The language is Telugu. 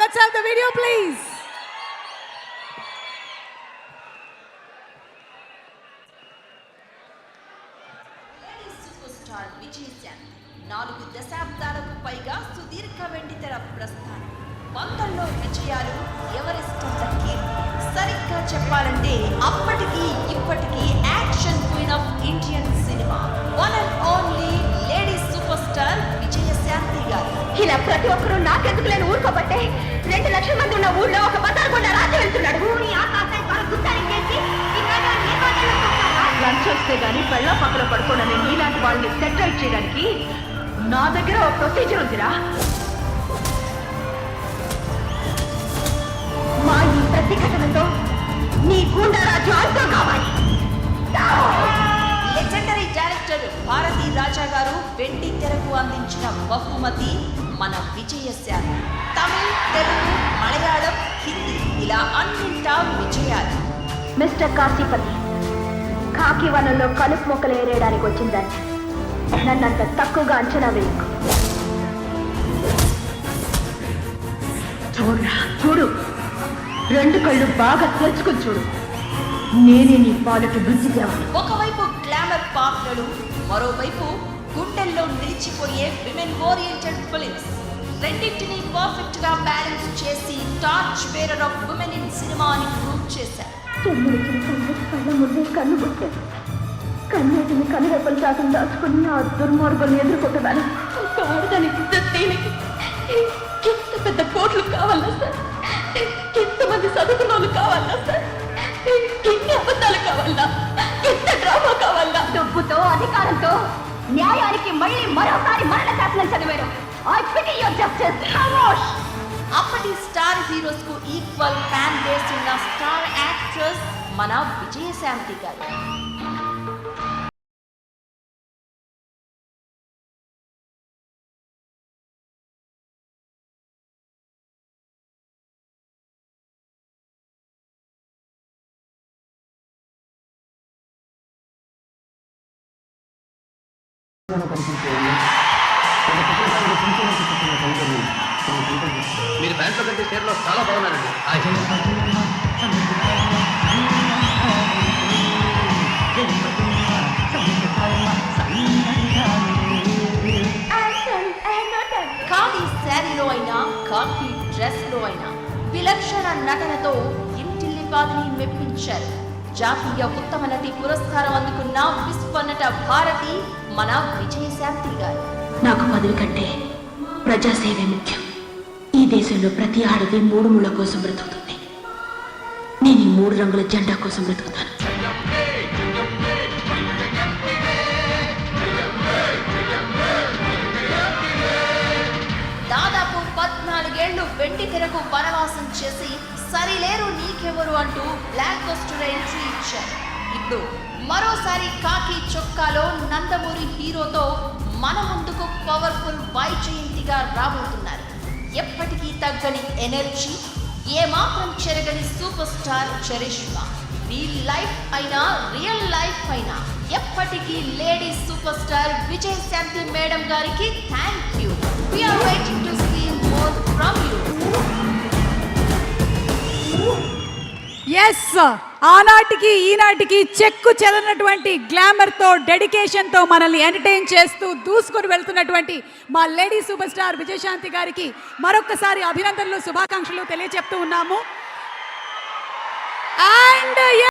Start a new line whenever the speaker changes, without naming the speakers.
let's have the video please.
Superstar Vijayashanti 4 దశాబ్దాలకు పైగా సుదీర్ఘ వెండితెర ప్రస్థానం, వందల్లో విజయాలు, ఎవరెస్ట్ కీర్తి. సరిగ్గా చెప్పాలంటే అప్పటికి ఇప్పటికీ action queen of Indian cinema, one and only lady super star Vijayashanti గారు.
ఇలా ప్రతి ఒక్కరూ నాకెందుకు లేని ఊరుకోబట్టే 2 లక్షల మంది ఉన్న ఊళ్ళో ఒక బతారకుండా రాజ్యం వెళ్తున్నాడు. లంచ్ వస్తే గానీ పెళ్ళ పక్కన పడుకోనని నీలాంటి వాళ్ళని సెటిల్ చేయడానికి నా దగ్గర ఒక ప్రొసీజర్ ఉందిరా. మా ఈ ప్రతిఘటనతో నీ గుండా రాజు అంతం కావాలి.
లెజెండరీ డైరెక్టర్ భారతీ రాజా గారు వెండి తెరకు అందించిన బహుమతి మన విజయశాంతి. తమిళ్, తెలుగు, మలయాళం, హిందీ ఇలా అన్నింటా విజయాలు.
మిస్టర్ కాశీపతి, కాకి వనంలో కలుపు మొక్కలు ఏరేయడానికి వచ్చిందని నన్నంత తక్కువగా అంచనా వేయకు. చూడు, 2 కళ్ళు బాగా తెరుచుకుని చూడు. నేనే నీ పాలకు బుద్ధి తేవాలి.
ఒకవైపు గ్లామర్ పాత్రలు, మరోవైపు గుండెల్లో నిలిచిపోయే విమెన్ ఓరియంటెడ్ ఫిలిమ్స్. రెండింటినీ పర్ఫెక్ట్ గా బ్యాలెన్స్ చేసి torch bearer of women in cinema అని ప్రూవ్ చేశారు.
కళ్ళ ముందే కన్ను పుట్టాడు. కన్నీటిని కనురెప్పలు చాటును దాచుకుని ఆ దుర్మార్గులను ఎదుర్కొంటున్నాను. ఆడదానికి ఎంత పెద్ద కోట్లు కావాలా సార్? ఎంతమంది చదువుకున్న వాళ్ళు కావాలా సార్? ఎన్ని అబద్ధాలు కావాలా? ఎంత డ్రామా కావాలా? డబ్బుతో, అధికారంతో న్యాయానికి మళ్ళీ మరోసారి మరణ శాసనం చదివారు. I pity your justice. ఖమోష్.
అప్పటి స్టార్ హీరోస్ కు ఈక్వల్ ఫ్యాన్ బేస్ ఉన్న స్టార్ యాక్ట్రెస్ మన విజయశాంతి గారు.
మీరు బ్యాంక్ కంటే షేర్లో చాలా బాగున్నారండి.
ఖాదీ శారీలో అయినా, ఖాకీ డ్రెస్ లో అయినా విలక్షణ నటనతో ఇంటిల్లిపాదిని మెప్పించారు. జాతీయ ఉత్తమ నటి పురస్కారం అందుకున్న విశ్వనట భారతి మన విజయశాంతి గారు.
నాకు పదవి కంటే ప్రజాసేవే ముఖ్యం. ఈ దేశంలో ప్రతి ఆడది 3 ముళ్ళ కోసం బ్రతుకుతుంది. నేను ఈ 3 రంగుల జెండా కోసం బ్రతుకుతాను.
దాదాపు 14 ఏళ్లు వెండి తెరకు వనవాసం చేసి సరిలేరు నీకెవరు అంటూ బ్లాక్ బస్టర్ ఎంట్రీ ఇచ్చారు. ఇప్పుడు మరోసారి కాకి చొక్కాలో నందమూరి హీరోతో మన ముందుకు పవర్ఫుల్ వైజయంతిగా రాబోతున్నారు. ఎప్పటికీ తగ్గని ఎనర్జీ, ఏమాత్రం చెరగని super star charisma. Real life అయినా, రియల్ లైఫ్ అయినా ఎప్పటికీ lady super star Vijayashanti madam గారికి thank you. We are waiting to see more from you.
Yes, ఆనాటికి ఈనాటికి చెక్కు చెదనటువంటి గ్లామర్తో, డెడికేషన్తో మనల్ని ఎంటర్టైన్ చేస్తూ దూసుకొని వెళ్తున్నటువంటి మా లేడీ సూపర్ స్టార్ విజయశాంతి గారికి మరొకసారి అభినందనలు, శుభాకాంక్షలు తెలియజెప్తూ ఉన్నాము. అండ్